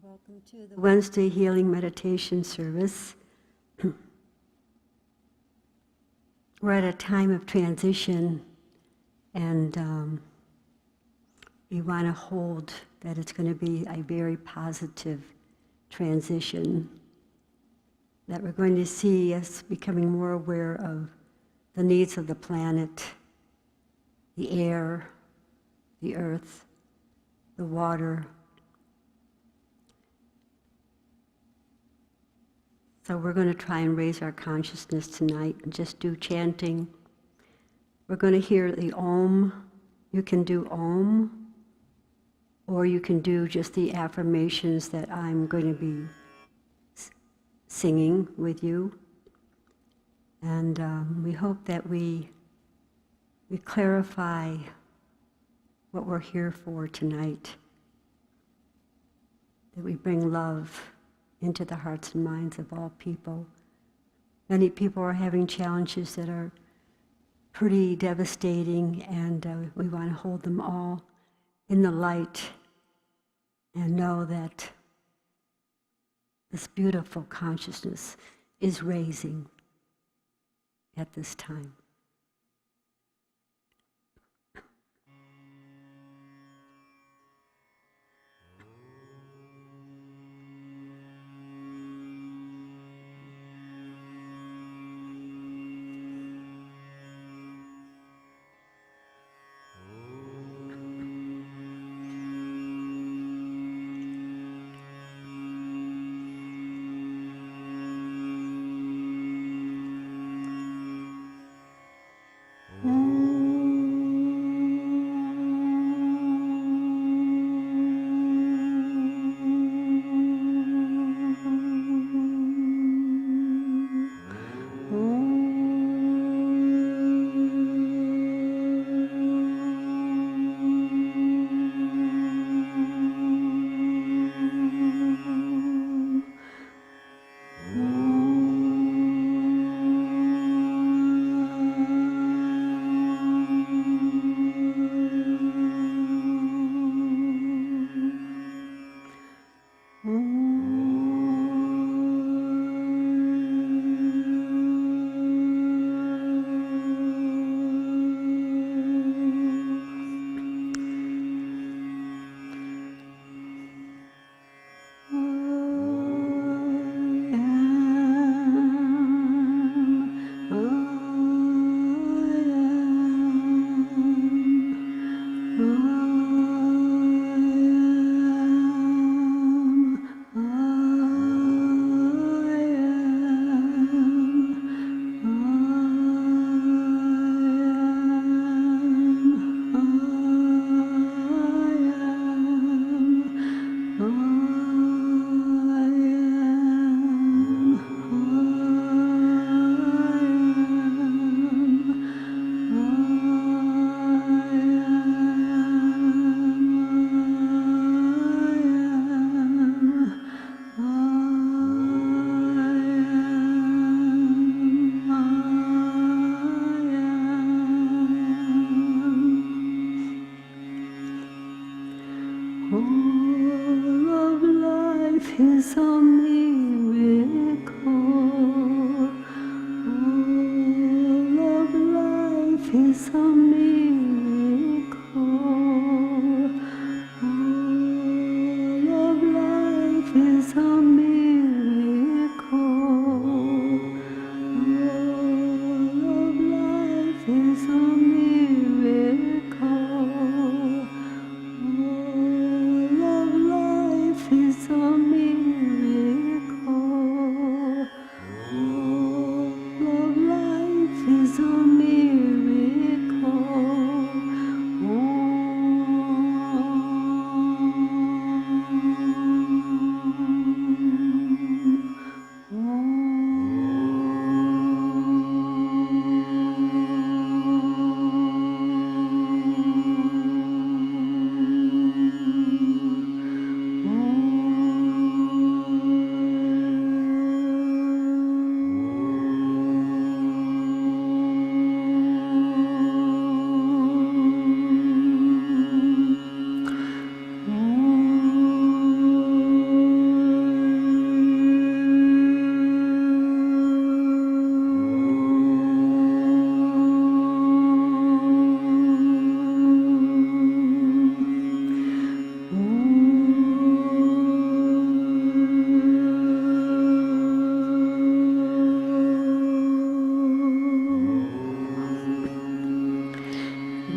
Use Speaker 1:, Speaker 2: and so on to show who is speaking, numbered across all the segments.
Speaker 1: Welcome to the Wednesday Healing Meditation Service. We're at a time of transition, and we want to hold that it's going to be a very positive transition, that we're going to see us becoming more aware of the needs of the planet, the air, the earth, the water. So we're going to try and raise our consciousness tonight and just do chanting. We're going to hear the Om. You can do Om, or you can do just the affirmations that I'm going to be singing with you. And we hope that we clarify what we're here for tonight, that we bring love into the hearts and minds of all people. Many people are having challenges that are pretty devastating, and we want to hold them all in the light and know that this beautiful consciousness is raising at this time.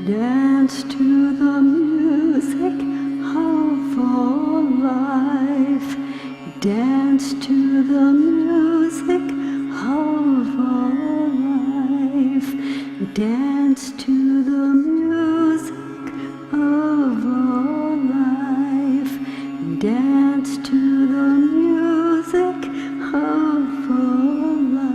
Speaker 1: Dance to the music of all life. Dance to the music of all life. Dance to the music of all life. Dance to the music of all life.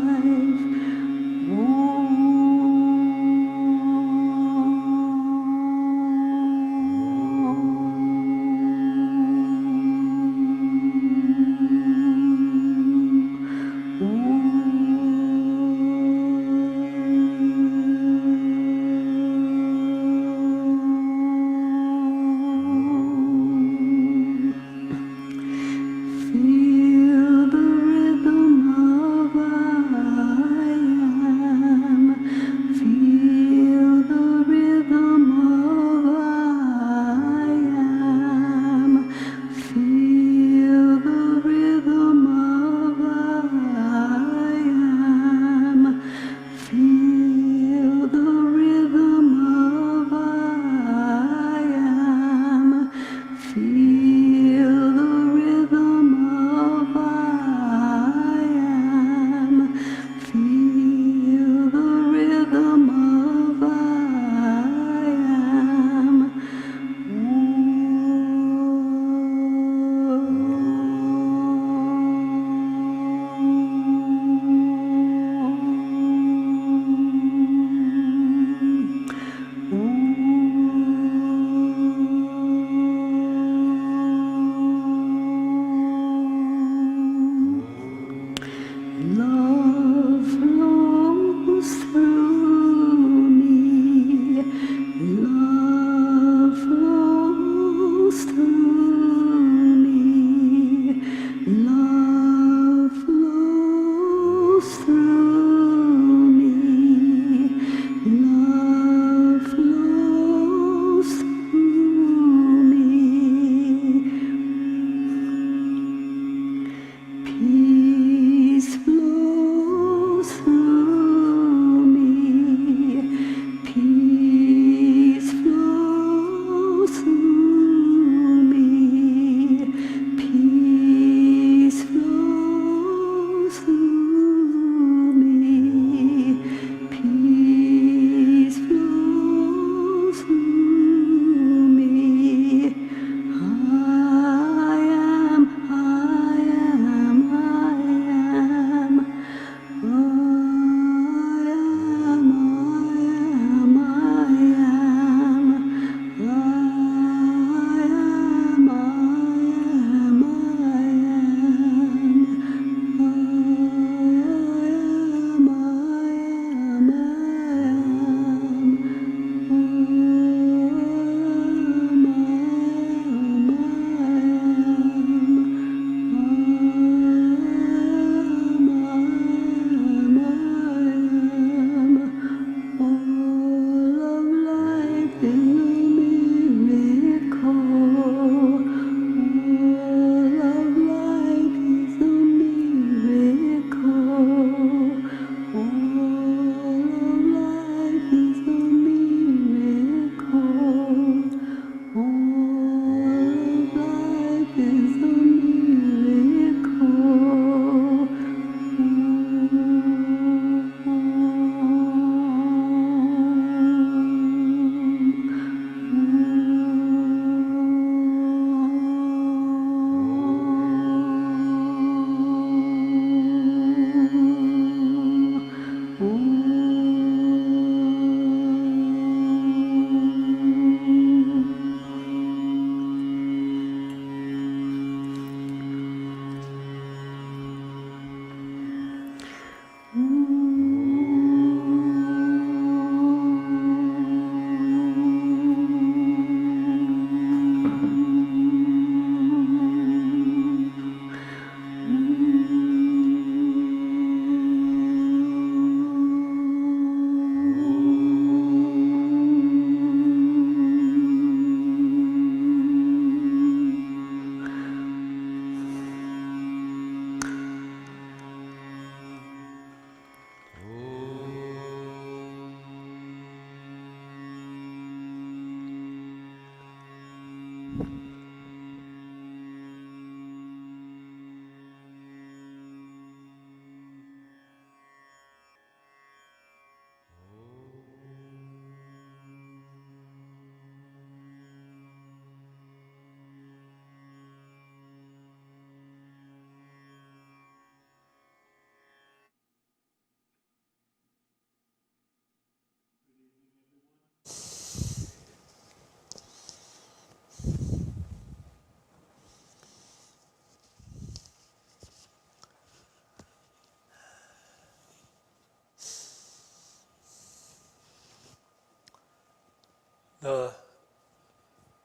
Speaker 2: The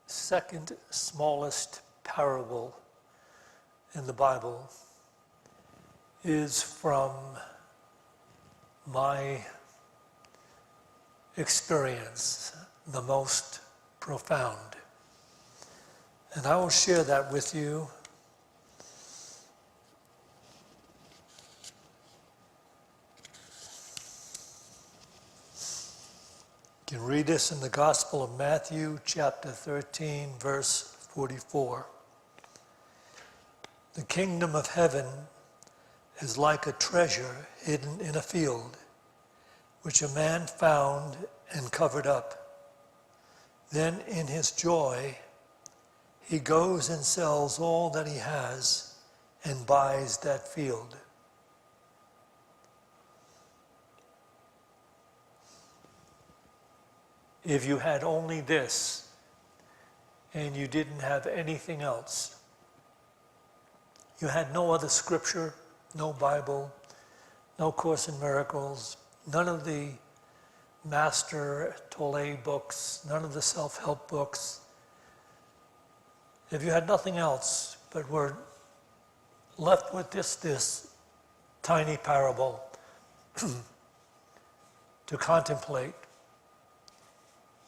Speaker 2: second smallest parable in the Bible is from my experience, the most profound. And I will share that with you. You can read this in the Gospel of Matthew, chapter 13, verse 44. The kingdom of heaven is like a treasure hidden in a field, which a man found and covered up. Then in his joy, he goes and sells all that he has and buys that field. If you had only this and you didn't have anything else, you had no other scripture, no Bible, no Course in Miracles, none of the Master Tolle books, none of the self-help books. If you had nothing else but were left with this tiny parable to contemplate,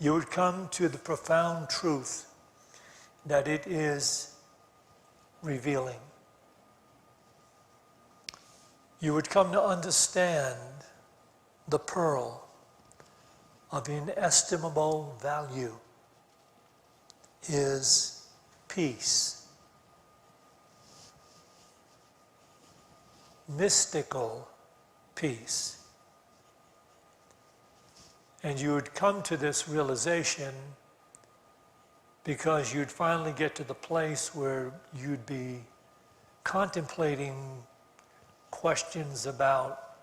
Speaker 2: you would come to the profound truth that it is revealing. You would come to understand the pearl of inestimable value is peace. Mystical peace. And you would come to this realization because you'd finally get to the place where you'd be contemplating questions about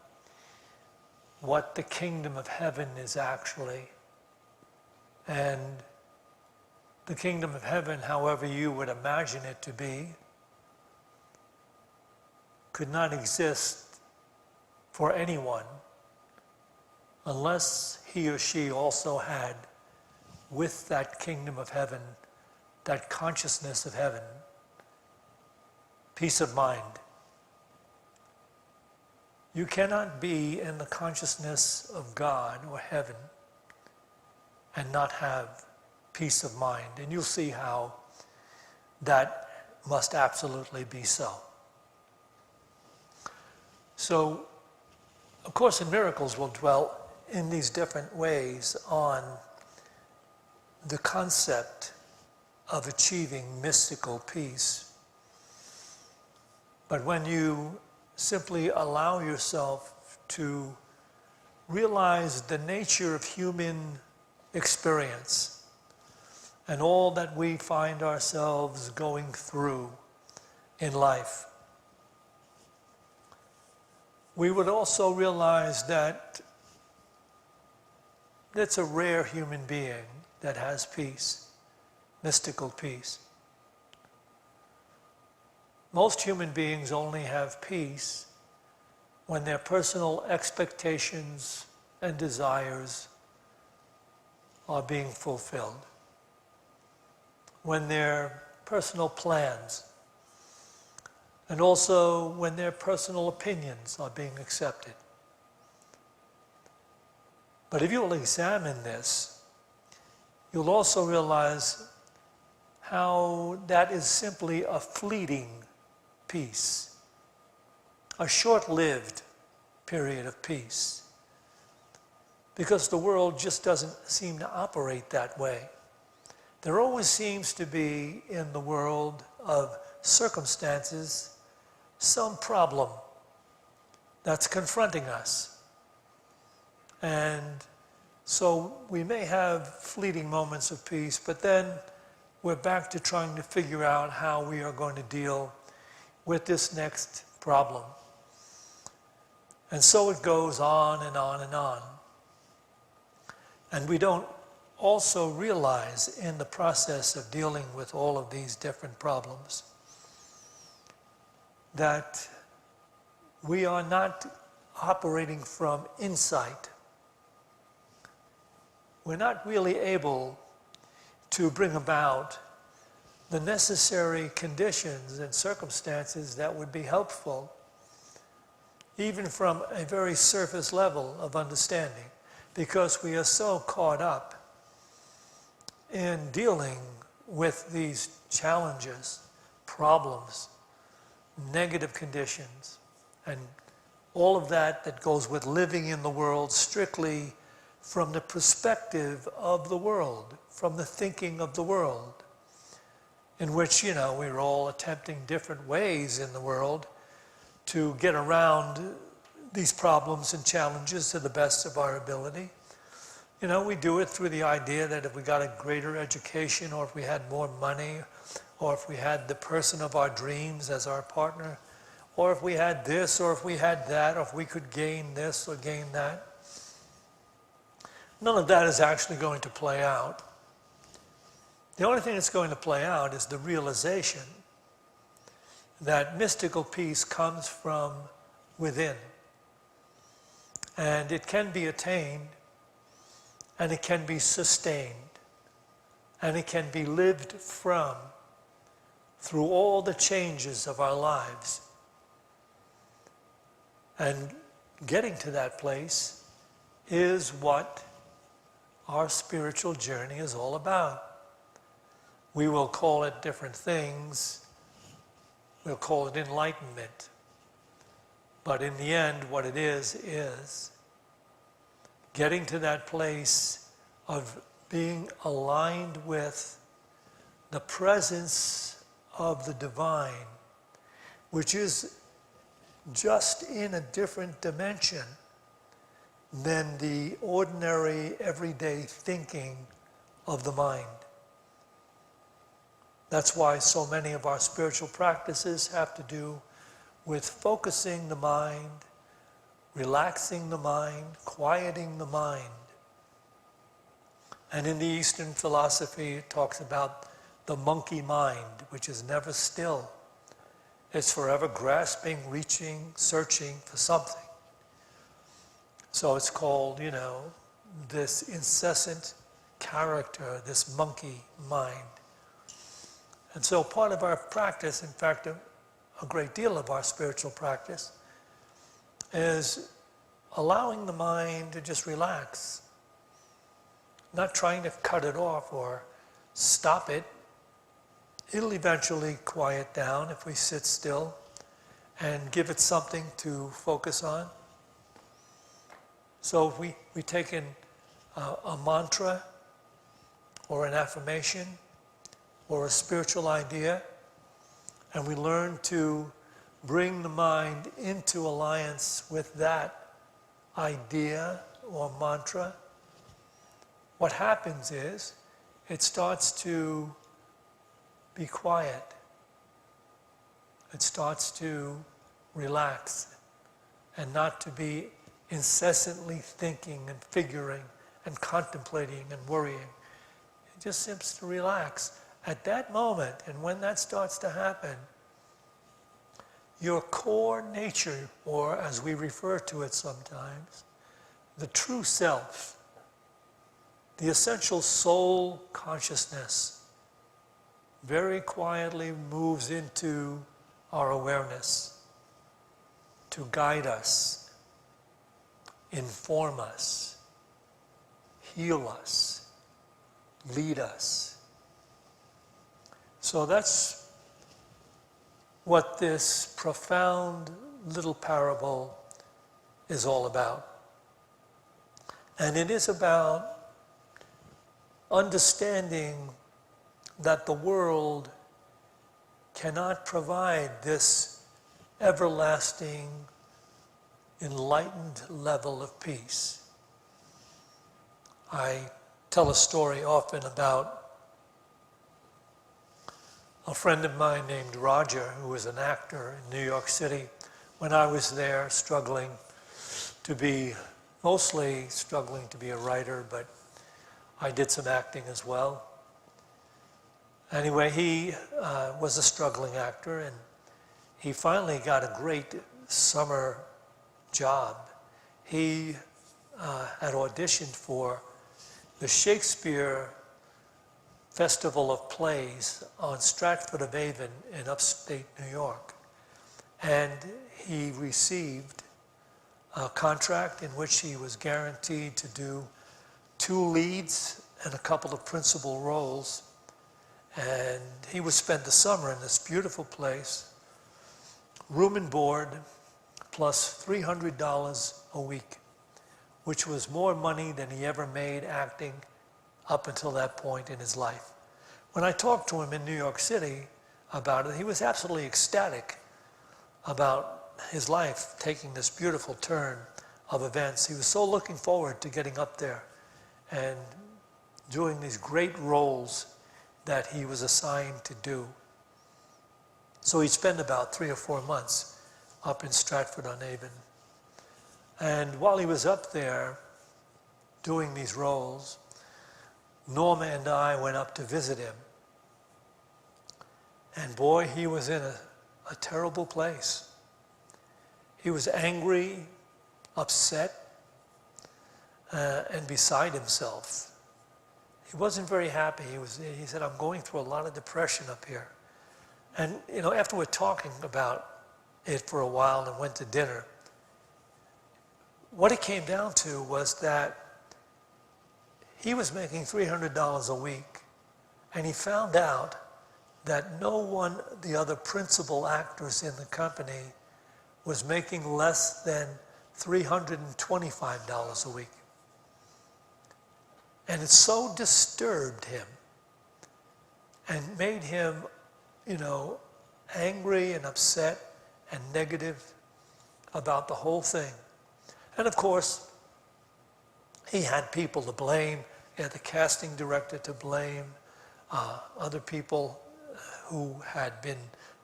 Speaker 2: what the kingdom of heaven is actually. And the kingdom of heaven, however you would imagine it to be, could not exist for anyone unless he or she also had, with that kingdom of heaven, that consciousness of heaven, peace of mind. You cannot be in the consciousness of God or heaven and not have peace of mind. And you'll see how that must absolutely be so. So, A Course in Miracles will dwell in these different ways on the concept of achieving mystical peace. But when you simply allow yourself to realize the nature of human experience and all that we find ourselves going through in life, we would also realize that it's a rare human being that has peace, mystical peace. Most human beings only have peace when their personal expectations and desires are being fulfilled, when their personal plans, and also when their personal opinions are being accepted. But if you'll examine this, you'll also realize how that is simply a fleeting peace, a short-lived period of peace, because the world just doesn't seem to operate that way. There always seems to be in the world of circumstances some problem that's confronting us. And so we may have fleeting moments of peace, but then we're back to trying to figure out how we are going to deal with this next problem. And so it goes on and on and on. And we don't also realize in the process of dealing with all of these different problems that we are not operating from insight. We're not really able to bring about the necessary conditions and circumstances that would be helpful, even from a very surface level of understanding, because we are so caught up in dealing with these challenges, problems, negative conditions, and all of that that goes with living in the world strictly from the perspective of the world, from the thinking of the world, in which, we're all attempting different ways in the world to get around these problems and challenges to the best of our ability. We do it through the idea that if we got a greater education, or if we had more money, or if we had the person of our dreams as our partner, or if we had this, or if we had that, or if we could gain this or gain that. None of that is actually going to play out. The only thing that's going to play out is the realization that mystical peace comes from within. And it can be attained, and it can be sustained, and it can be lived from through all the changes of our lives. And getting to that place is what our spiritual journey is all about. We will call it different things. We'll call it enlightenment. But in the end, what it is getting to that place of being aligned with the presence of the divine, which is just in a different dimension than the ordinary, everyday thinking of the mind. That's why so many of our spiritual practices have to do with focusing the mind, relaxing the mind, quieting the mind. And in the Eastern philosophy, it talks about the monkey mind, which is never still. It's forever grasping, reaching, searching for something. So it's called, this incessant character, this monkey mind. And so part of our practice, in fact, a great deal of our spiritual practice, is allowing the mind to just relax. Not trying to cut it off or stop it. It'll eventually quiet down if we sit still and give it something to focus on. So if we take in a mantra or an affirmation or a spiritual idea, and we learn to bring the mind into alliance with that idea or mantra, what happens is it starts to be quiet. It starts to relax and not to be incessantly thinking and figuring and contemplating and worrying. It just seems to relax. At that moment, and when that starts to happen, your core nature, or as we refer to it sometimes, the true self, the essential soul consciousness, very quietly moves into our awareness to guide us, inform us, heal us, lead us. So that's what this profound little parable is all about. And it is about understanding that the world cannot provide this everlasting, enlightened level of peace. I tell a story often about a friend of mine named Roger, who was an actor in New York City. When I was there, mostly struggling to be a writer, but I did some acting as well. Anyway, he was a struggling actor, and he finally got a great summer job. He had auditioned for the Shakespeare festival of plays on Stratford-upon-Avon in upstate New York. And he received a contract in which he was guaranteed to do 2 leads and a couple of principal roles. And he would spend the summer in this beautiful place, room and board, plus $300 a week, which was more money than he ever made acting up until that point in his life. When I talked to him in New York City about it, he was absolutely ecstatic about his life taking this beautiful turn of events. He was so looking forward to getting up there and doing these great roles that he was assigned to do. So he'd spend about 3 or 4 months up in Stratford-on-Avon. And while he was up there doing these roles, Norma and I went up to visit him. And boy, he was in a terrible place. He was angry, upset, and beside himself. He wasn't very happy. He said, I'm going through a lot of depression up here. And after we're talking about it for a while and went to dinner, what it came down to was that he was making $300 a week, and he found out that no one, the other principal actors in the company, was making less than $325 a week. And it so disturbed him and made him, angry and upset and negative about the whole thing. And of course, he had people to blame. He had the casting director to blame, other people who had been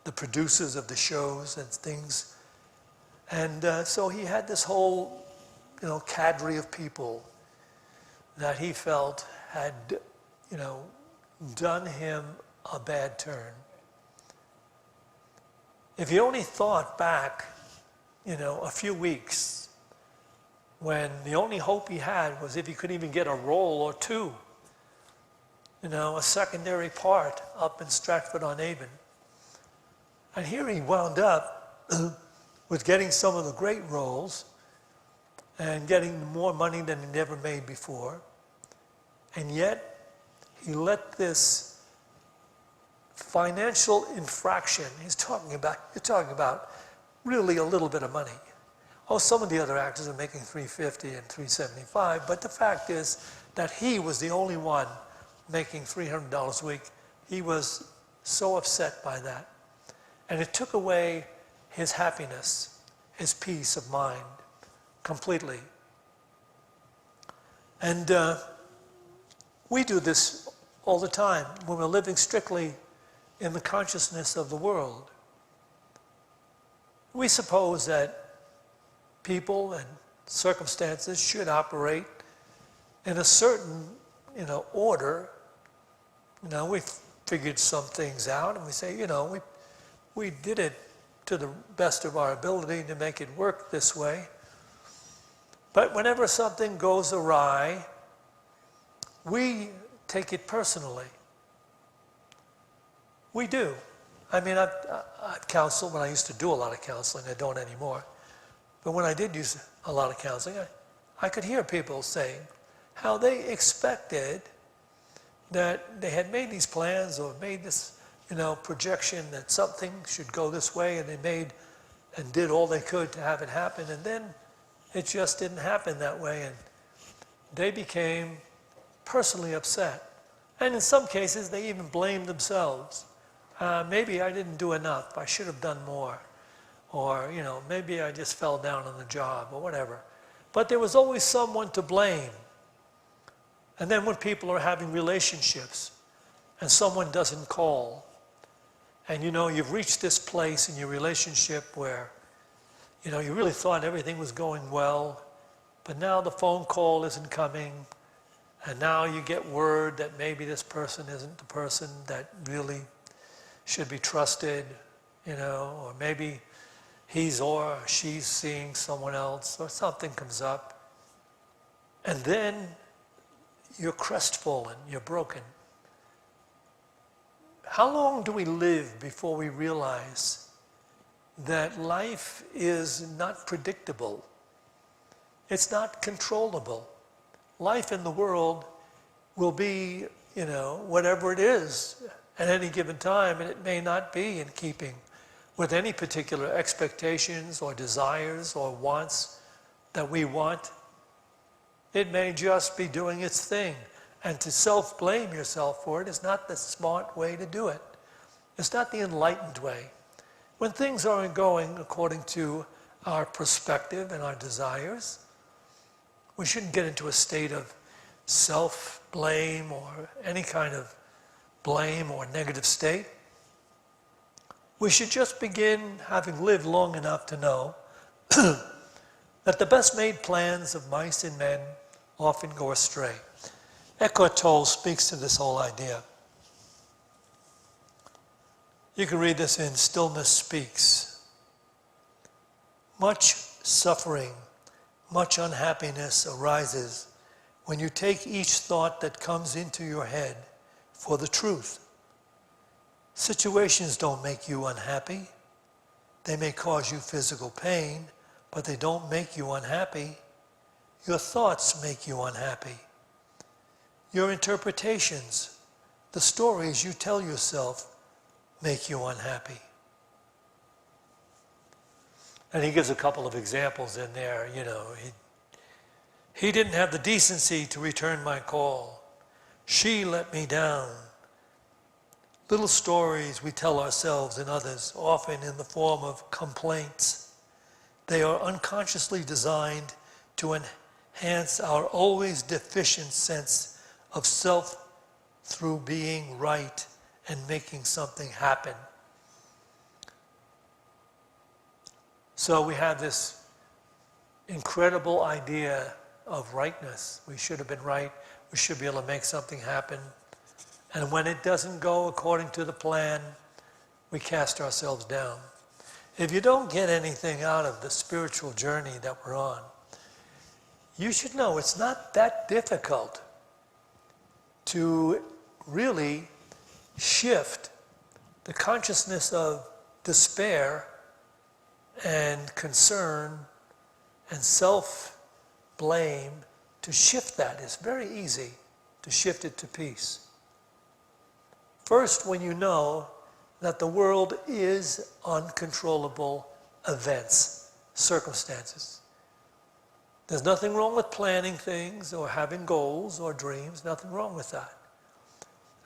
Speaker 2: the producers of the shows and things. And so he had this whole, cadre of people that he felt had, done him a bad turn. If you only thought back, a few weeks, when the only hope he had was if he could even get a role or 2, a secondary part up in Stratford-on-Avon. And here he wound up with getting some of the great roles and getting more money than he never made before. And yet, he let this financial infraction, you're talking about really a little bit of money. Oh, some of the other actors are making $350 and $375, but the fact is that he was the only one making $300 a week. He was so upset by that. And it took away his happiness, his peace of mind, completely. And we do this all the time when we're living strictly in the consciousness of the world. We suppose that people and circumstances should operate in a certain, order. We figured some things out, and we say, we did it to the best of our ability to make it work this way. But whenever something goes awry, we take it personally. We do. I mean, I've counseled when I used to do a lot of counseling. I don't anymore. But when I did use a lot of counseling, I could hear people saying how they expected that they had made these plans or made this, projection that something should go this way, and they made and did all they could to have it happen, and then it just didn't happen that way, and they became personally upset. And in some cases, they even blamed themselves. Maybe I didn't do enough. I should have done more. Or, maybe I just fell down on the job or whatever. But there was always someone to blame. And then when people are having relationships and someone doesn't call, and you've reached this place in your relationship where, you really thought everything was going well, but now the phone call isn't coming, and now you get word that maybe this person isn't the person that really should be trusted, or maybe he's or she's seeing someone else, or something comes up. And then you're crestfallen, you're broken. how long do we live before we realize that life is not predictable? It's not controllable. Life in the world will be, whatever it is at any given time, and it may not be in keeping with any particular expectations or desires or wants that we want. It may just be doing its thing. And to self-blame yourself for it is not the smart way to do it. It's not the enlightened way. When things aren't going according to our perspective and our desires, we shouldn't get into a state of self-blame or any kind of blame or negative state. We should just begin, having lived long enough to know that the best made plans of mice and men often go astray. Eckhart Tolle speaks to this whole idea. You can read this in Stillness Speaks. Much suffering, much unhappiness arises when you take each thought that comes into your head for the truth. Situations don't make you unhappy. They may cause you physical pain, but they don't make you unhappy. Your thoughts make you unhappy. Your interpretations, the stories you tell yourself, make you unhappy. And he gives a couple of examples in there. He didn't have the decency to return my call. She let me down. Little stories we tell ourselves and others, often in the form of complaints. They are unconsciously designed to enhance our always deficient sense of self through being right and making something happen. So we have this incredible idea of rightness. We should have been right. We should be able to make something happen. And when it doesn't go according to the plan, we cast ourselves down. If you don't get anything out of the spiritual journey that we're on, you should know it's not that difficult to really shift the consciousness of despair and concern and self-blame, to shift that. It's very easy to shift it to peace. First, when you know that the world is uncontrollable events, circumstances. There's nothing wrong with planning things or having goals or dreams, nothing wrong with that.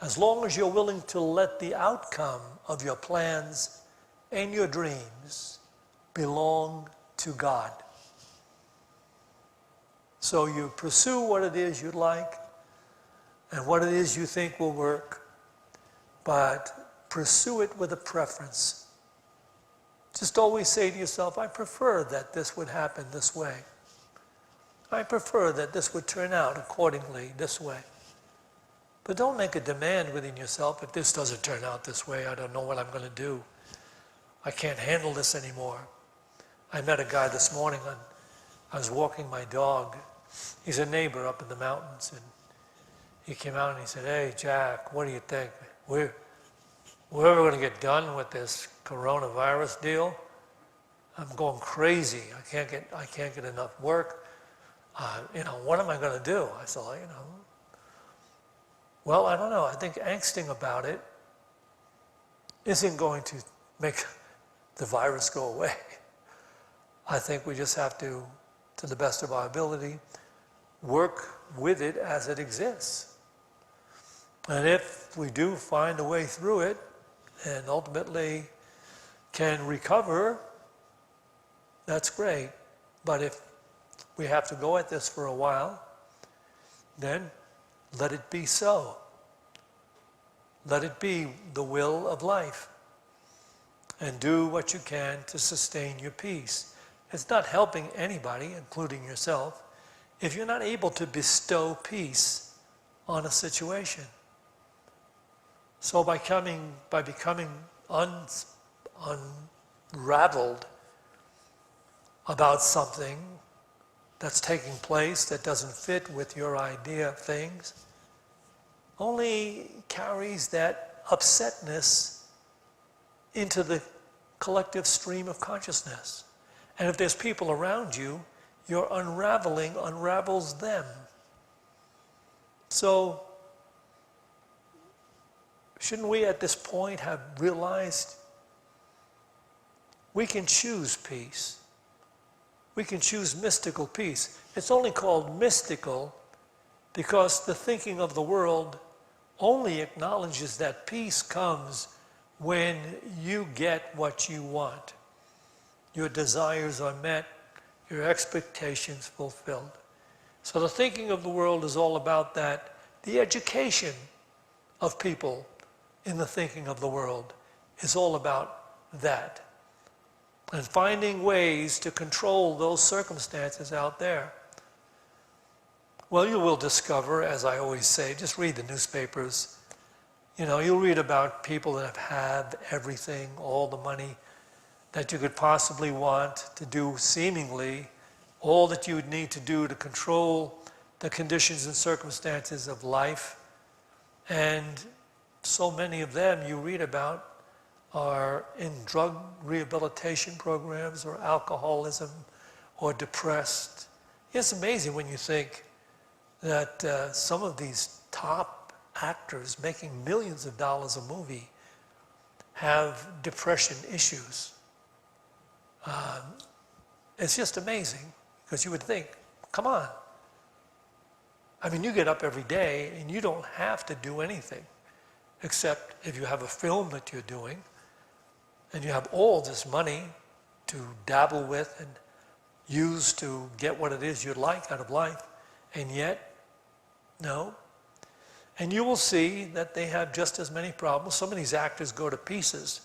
Speaker 2: As long as you're willing to let the outcome of your plans and your dreams belong to God. So you pursue what it is you'd like and what it is you think will work, but pursue it with a preference. Just always say to yourself, I prefer that this would happen this way. I prefer that this would turn out accordingly this way. But don't make a demand within yourself, if this doesn't turn out this way, I don't know what I'm going to do. I can't handle this anymore. I met a guy this morning, I was walking my dog. He's a neighbor up in the mountains, and he came out and he said, hey, Jack, what do you think? We're ever going to get done with this coronavirus deal? I'm going crazy. I can't get enough work. What am I going to do? I thought, well, I don't know. I think angsting about it isn't going to make the virus go away. I think we just have to the best of our ability, work with it as it exists. And if we do find a way through it and ultimately can recover, that's great. But if we have to go at this for a while, then let it be so. Let it be the will of life. And do what you can to sustain your peace. It's not helping anybody, including yourself, if you're not able to bestow peace on a situation. So by becoming unraveled about something that's taking place that doesn't fit with your idea of things, only carries that upsetness into the collective stream of consciousness. And if there's people around you, your unraveling unravels them. So, shouldn't we at this point have realized we can choose peace? We can choose mystical peace. It's only called mystical because the thinking of the world only acknowledges that peace comes when you get what you want. Your desires are met, your expectations fulfilled. So the thinking of the world is all about that. The education of people in the thinking of the world is all about that. And finding ways to control those circumstances out there. Well, you will discover, as I always say, just read the newspapers. You know, you'll read about people that have had everything, all the money that you could possibly want to do seemingly, all that you would need to do to control the conditions and circumstances of life. And so many of them you read about are in drug rehabilitation programs or alcoholism or depressed. It's amazing when you think that some of these top actors making millions of dollars a movie have depression issues. It's just amazing because you would think, come on. I mean, you get up every day and you don't have to do anything except if you have a film that you're doing and you have all this money to dabble with and use to get what it is you'd like out of life, and yet, no. And you will see that they have just as many problems. Some of these actors go to pieces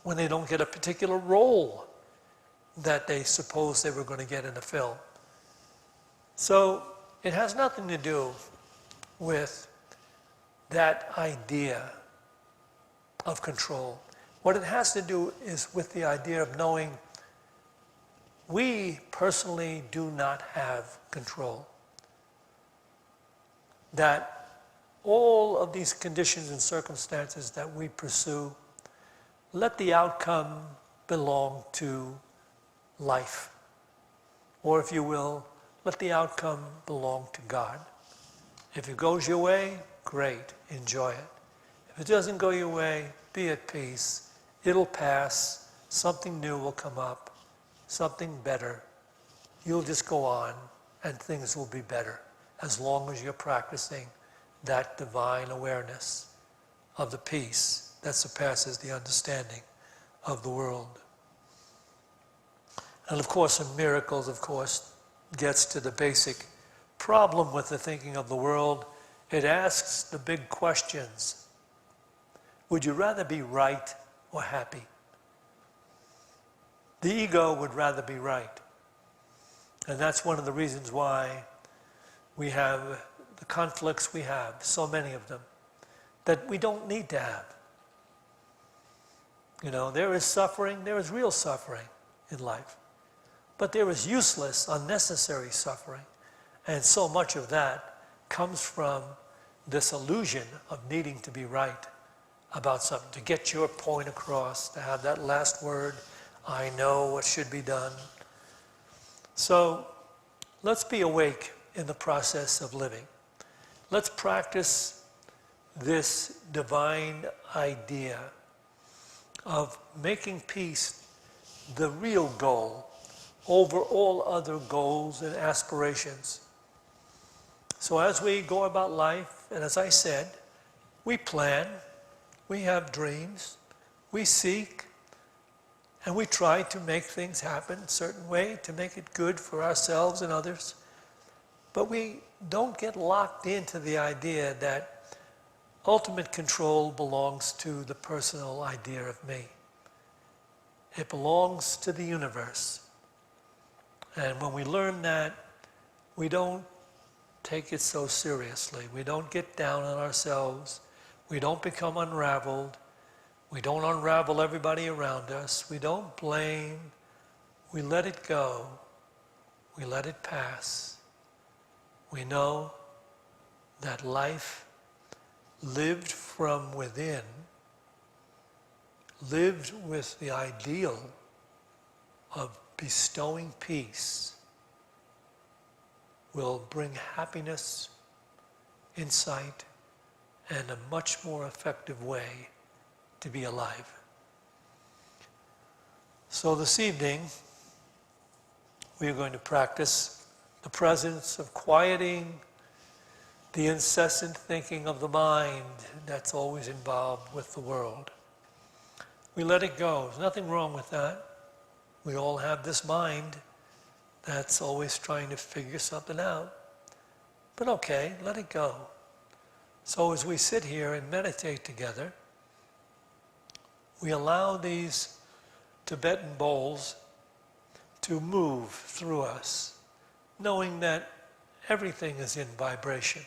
Speaker 2: when they don't get a particular role that they suppose they were going to get in a film. So it has nothing to do with that idea of control. What it has to do is with the idea of knowing we personally do not have control. That all of these conditions and circumstances that we pursue, let the outcome belong to life. Or if you will, let the outcome belong to God. If it goes your way, great, enjoy it. If it doesn't go your way, be at peace. It'll pass, something new will come up, something better. You'll just go on and things will be better as long as you're practicing that divine awareness of the peace that surpasses the understanding of the world. And of course, in miracles, of course, gets to the basic problem with the thinking of the world. It asks the big questions. Would you rather be right or happy? The ego would rather be right. And that's one of the reasons why we have the conflicts we have, so many of them, that we don't need to have. You know, there is suffering, there is real suffering in life. But there is useless, unnecessary suffering. And so much of that comes from this illusion of needing to be right about something, to get your point across, to have that last word, I know what should be done. So let's be awake in the process of living. Let's practice this divine idea of making peace the real goal over all other goals and aspirations. So as we go about life, and as I said, we plan, we have dreams, we seek, and we try to make things happen a certain way to make it good for ourselves and others. But we don't get locked into the idea that ultimate control belongs to the personal idea of me. It belongs to the universe. And when we learn that, we don't take it so seriously. We don't get down on ourselves. We don't become unraveled. We don't unravel everybody around us. We don't blame. We let it go. We let it pass. We know that life lived from within lived with the ideal of bestowing peace will bring happiness, insight, and a much more effective way to be alive. So this evening, we are going to practice the presence of quieting the incessant thinking of the mind that's always involved with the world. We let it go. There's nothing wrong with that. We all have this mind that's always trying to figure something out. But okay, let it go. So as we sit here and meditate together, we allow these Tibetan bowls to move through us, knowing that everything is in vibration.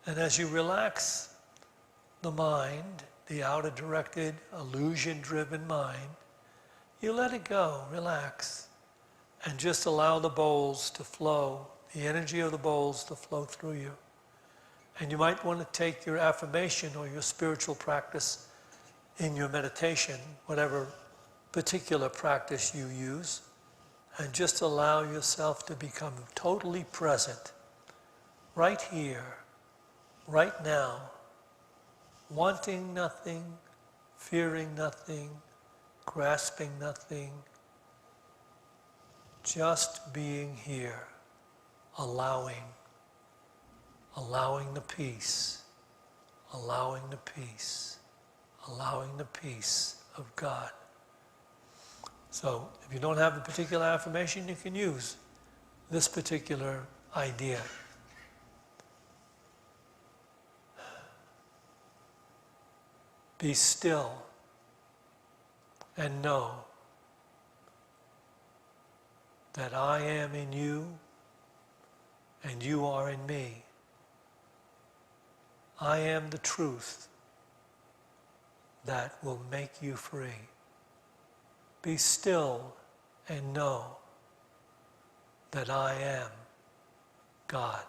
Speaker 2: And as you relax the mind, the outer-directed, illusion-driven mind, you let it go, relax, and just allow the bowls to flow, the energy of the bowls to flow through you. And you might want to take your affirmation or your spiritual practice in your meditation, whatever particular practice you use, and just allow yourself to become totally present, right here, right now, wanting nothing, fearing nothing, grasping nothing, just being here, allowing the peace, allowing the peace, allowing the peace of God. So if you don't have a particular affirmation, you can use this particular idea. Be still and know that I am in you and you are in me. I am the truth that will make you free. Be still and know that I am God.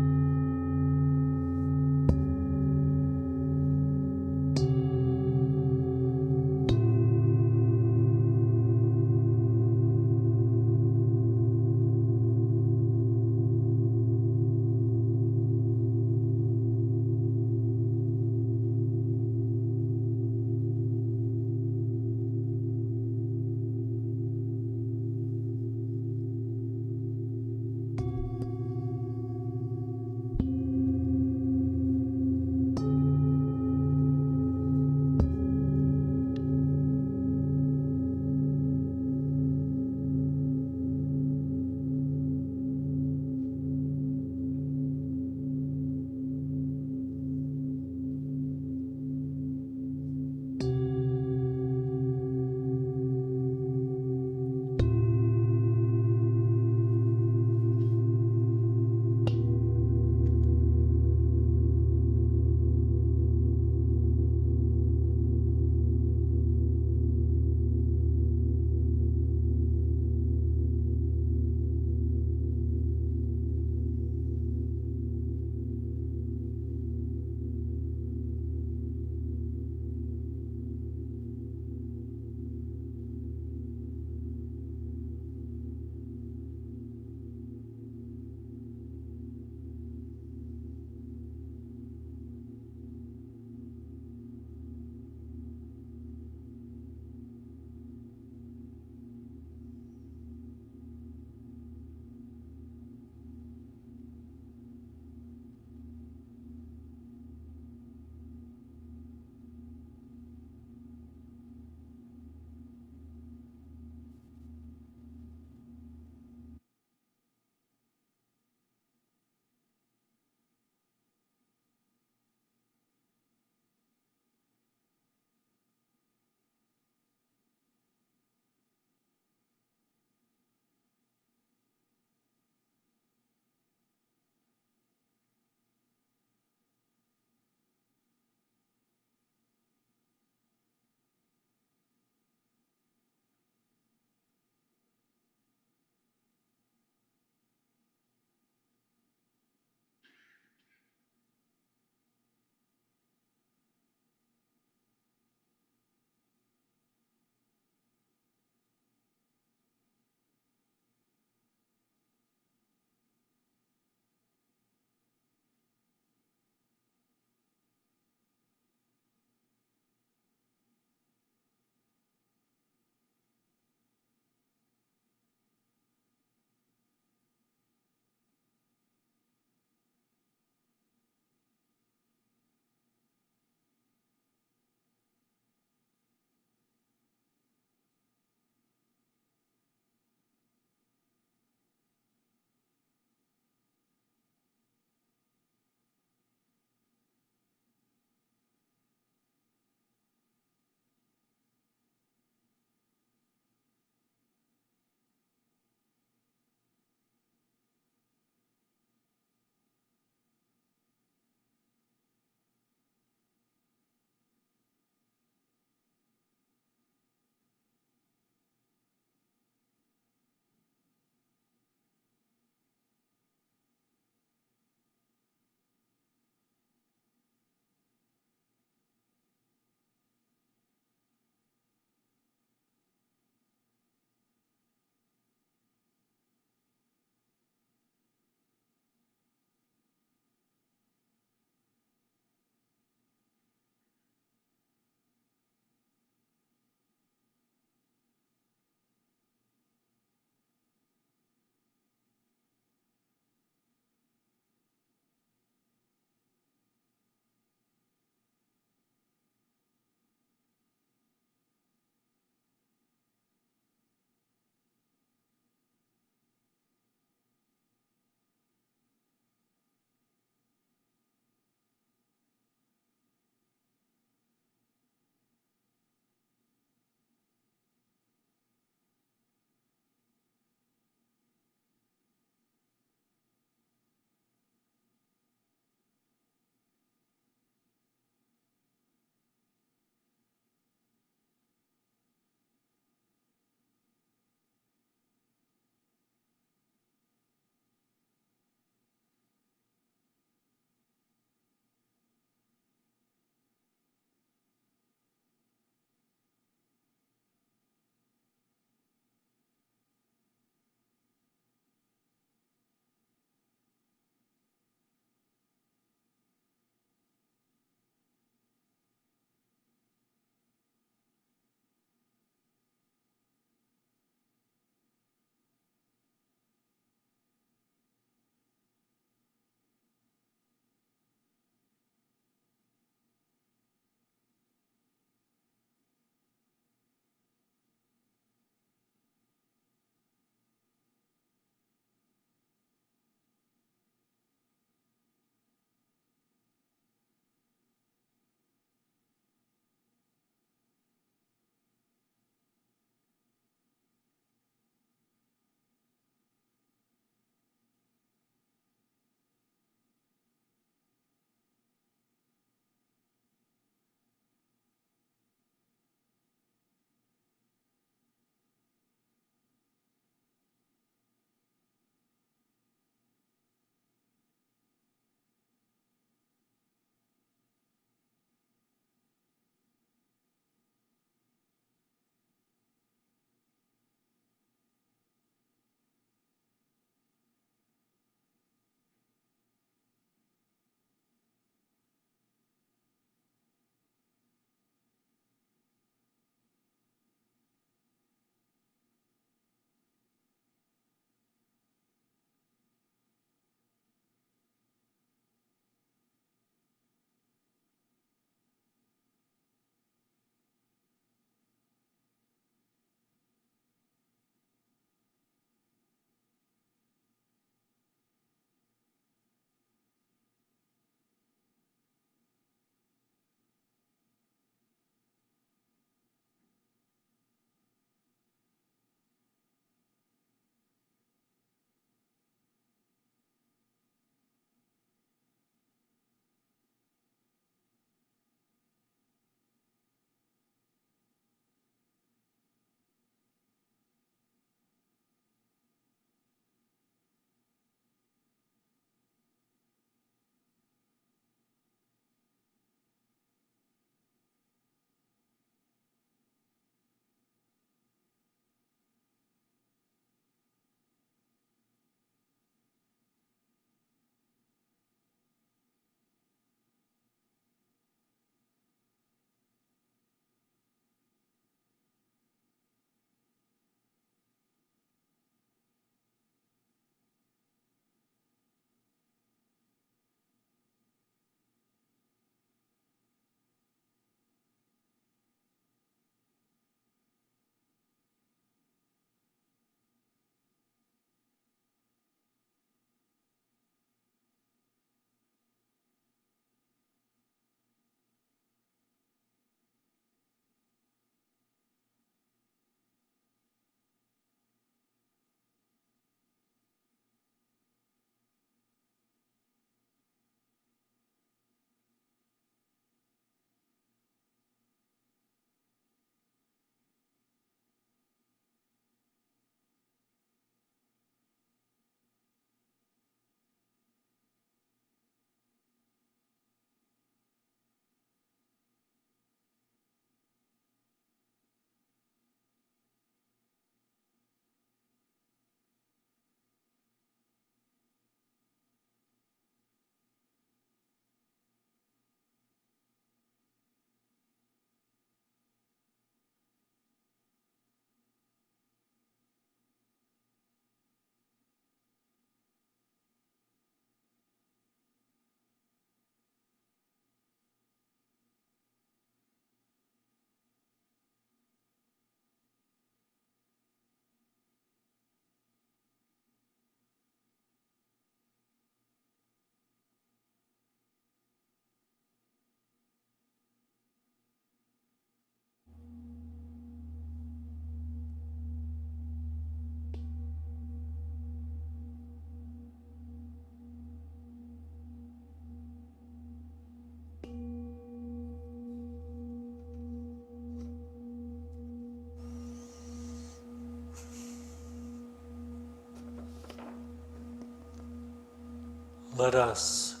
Speaker 2: Let us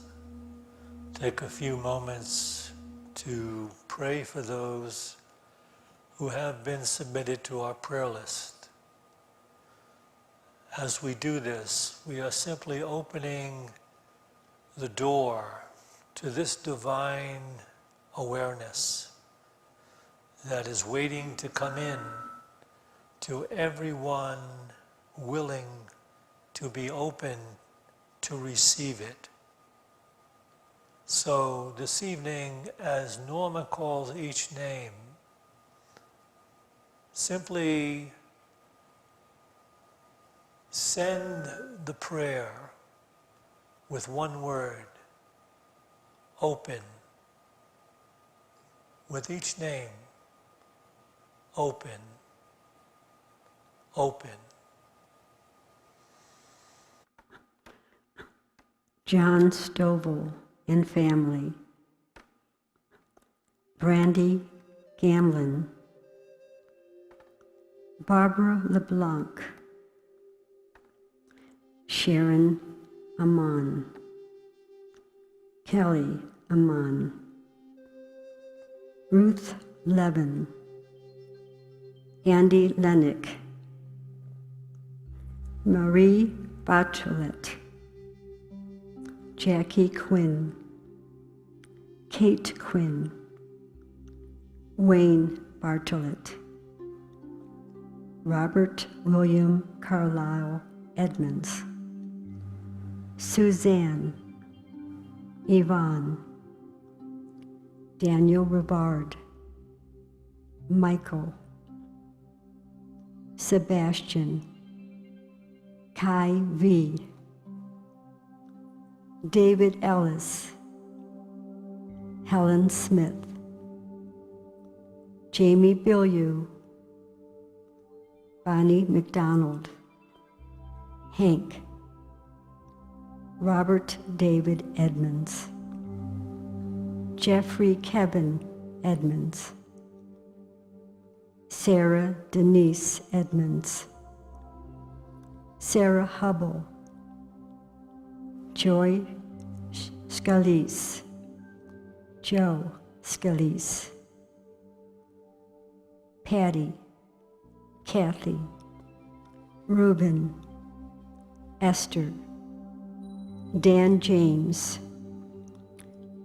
Speaker 2: take a few moments to pray for those who have been submitted to our prayer list. As we do this, we are simply opening the door to this divine awareness that is waiting to come in to everyone willing to be open to receive it. So this evening, as Norma calls each name, simply send the prayer with one word, open. With each name, open, open.
Speaker 1: John Stovall and family. Brandy Gamlin. Barbara LeBlanc. Sharon Amon. Kelly Amon. Ruth Levin. Andy Lennick. Marie Bartolet. Jackie Quinn. Kate Quinn. Wayne Bartolet. Robert William Carlisle Edmonds. Suzanne. Yvonne. Daniel Rivard. Michael. Sebastian. Kai V. David Ellis. Helen Smith. Jamie Bilyeu. Bonnie McDonald. Hank. Robert David Edmonds. Jeffrey Kevin Edmonds. Sarah Denise Edmonds. Sarah Hubble. Joy Scalise. Joe Scalise. Patty. Kathy. Reuben. Esther. Dan James.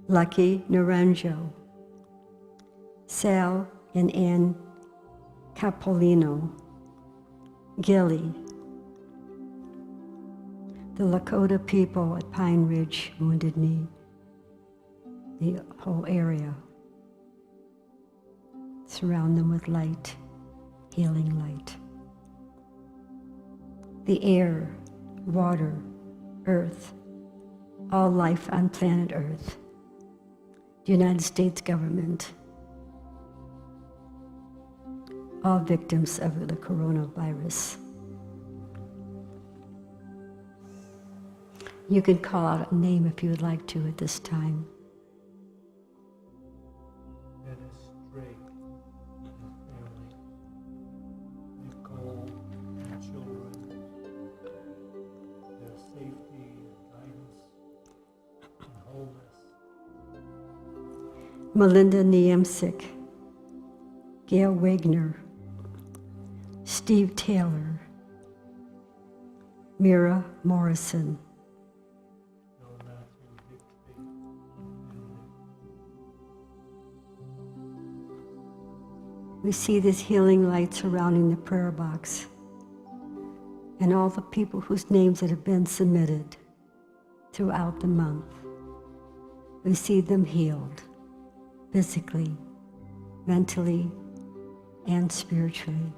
Speaker 1: Lucky Naranjo. Sal and Ann Capolino. Gilly. The Lakota people at Pine Ridge, Wounded Knee, the whole area. Surround them with light, healing light. The air, water, earth, all life on planet Earth, the United States government, all victims of the coronavirus. You can call out a name if you would like to at this time.
Speaker 2: Dennis Drake and family. Nicole and children. Their safety and guidance and wholeness.
Speaker 1: Melinda Niemczyk, Gail Wagner, Steve Taylor, Mira Morrison, we see this healing light surrounding the prayer box and all the people whose names that have been submitted throughout the month. We see them healed, physically, mentally, and spiritually.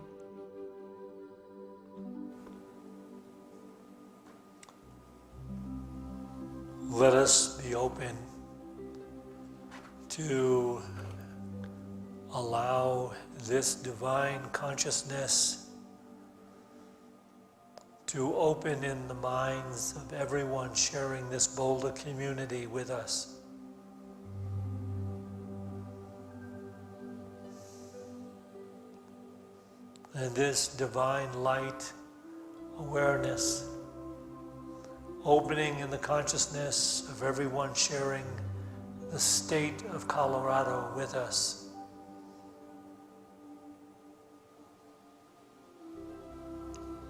Speaker 2: Let us be open to allow this divine consciousness to open in the minds of everyone sharing this Boulder community with us. And this divine light awareness opening in the consciousness of everyone sharing the state of Colorado with us.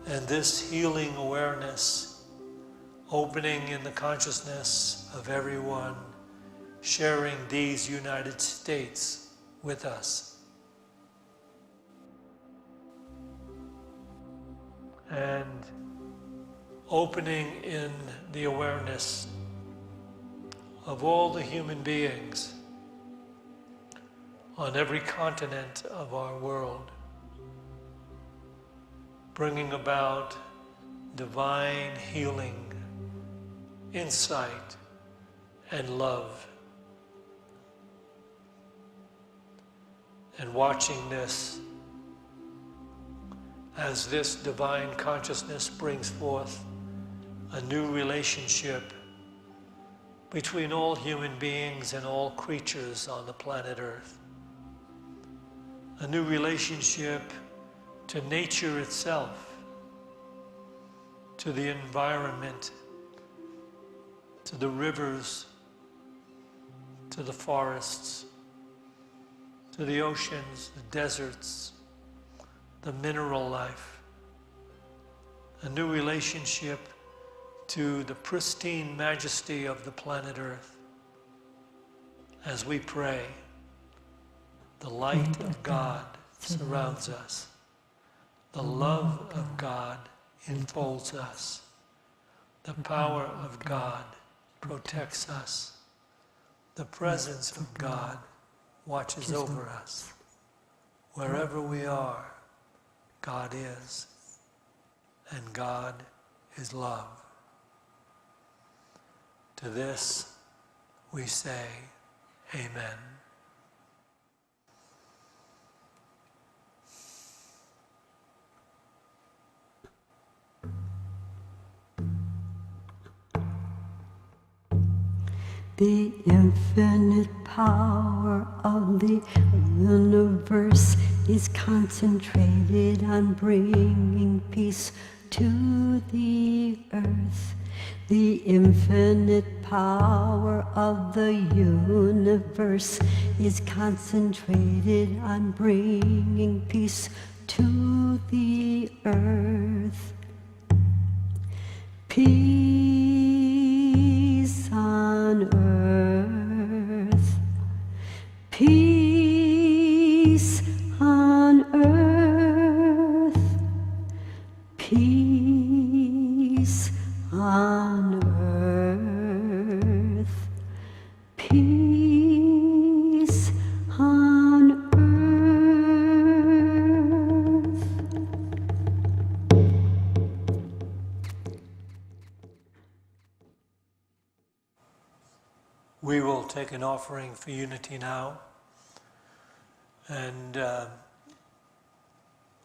Speaker 2: And this healing awareness, opening in the consciousness of everyone sharing these United States with us. And opening in the awareness of all the human beings on every continent of our world, bringing about divine healing, insight, and love. And watching this as this divine consciousness brings forth a new relationship between all human beings and all creatures on the planet Earth. A new relationship to nature itself, to the environment, to the rivers, to the forests, to the oceans, the deserts, the mineral life. A new relationship to the pristine majesty of the planet Earth. As we pray, the light of God surrounds us. The love of God enfolds us. The power of God protects us. The presence of God watches over us. Wherever we are, God is, and God is love. To this we say, Amen.
Speaker 1: The infinite power of the universe is concentrated on bringing peace to the earth. The infinite power of the universe is concentrated on bringing peace to the earth. Peace on earth. Peace on earth. Peace on earth. Peace on earth.
Speaker 2: We will take an offering for unity now. And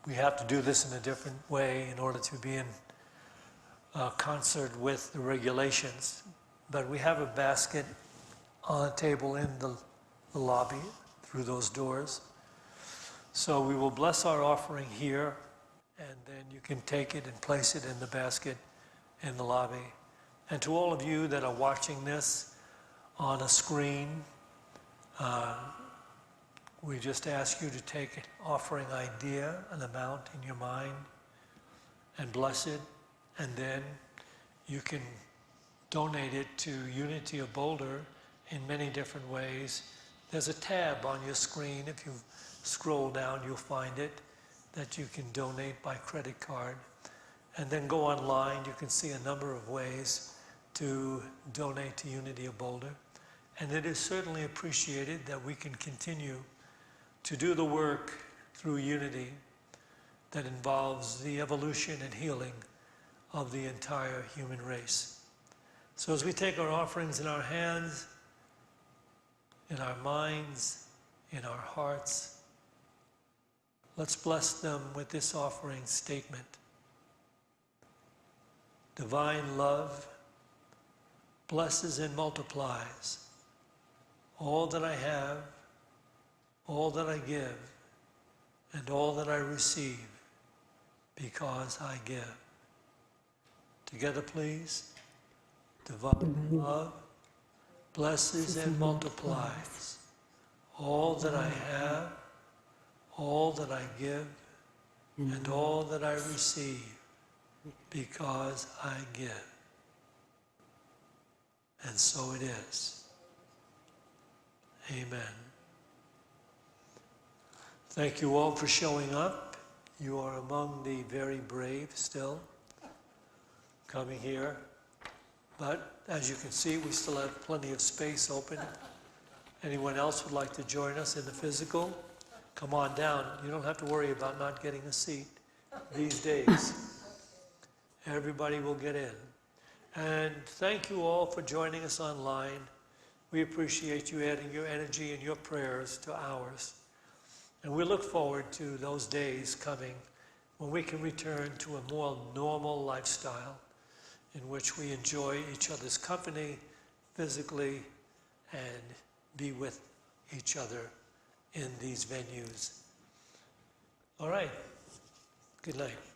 Speaker 2: we have to do this in a different way in order to be in concert with the regulations. But we have a basket on a table in the lobby through those doors. So we will bless our offering here, and then you can take it and place it in the basket in the lobby. And to all of you that are watching this on a screen, we just ask you to take an offering idea, an amount in your mind, and bless it, and then you can donate it to Unity of Boulder in many different ways. There's a tab on your screen. If you scroll down, you'll find it, that you can donate by credit card. And then go online, you can see a number of ways to donate to Unity of Boulder. And it is certainly appreciated that we can continue to do the work through unity that involves the evolution and healing of the entire human race. So as we take our offerings in our hands, in our minds, in our hearts, let's bless them with this offering statement. Divine love blesses and multiplies all that I have, all that I give, and all that I receive, because I give. Together, please. divine love blesses and multiplies all that I have, all that I give, and all that I receive, because I give. And so it is. Amen. Thank you all for showing up. You are among the very brave still, coming here. But as you can see, we still have plenty of space open. Anyone else would like to join us in the physical? Come on down. You don't have to worry about not getting a seat these days. Everybody will get in. And thank you all for joining us online. We appreciate you adding your energy and your prayers to ours. And we look forward to those days coming when we can return to a more normal lifestyle in which we enjoy each other's company physically and be with each other in these venues. All right. Good night.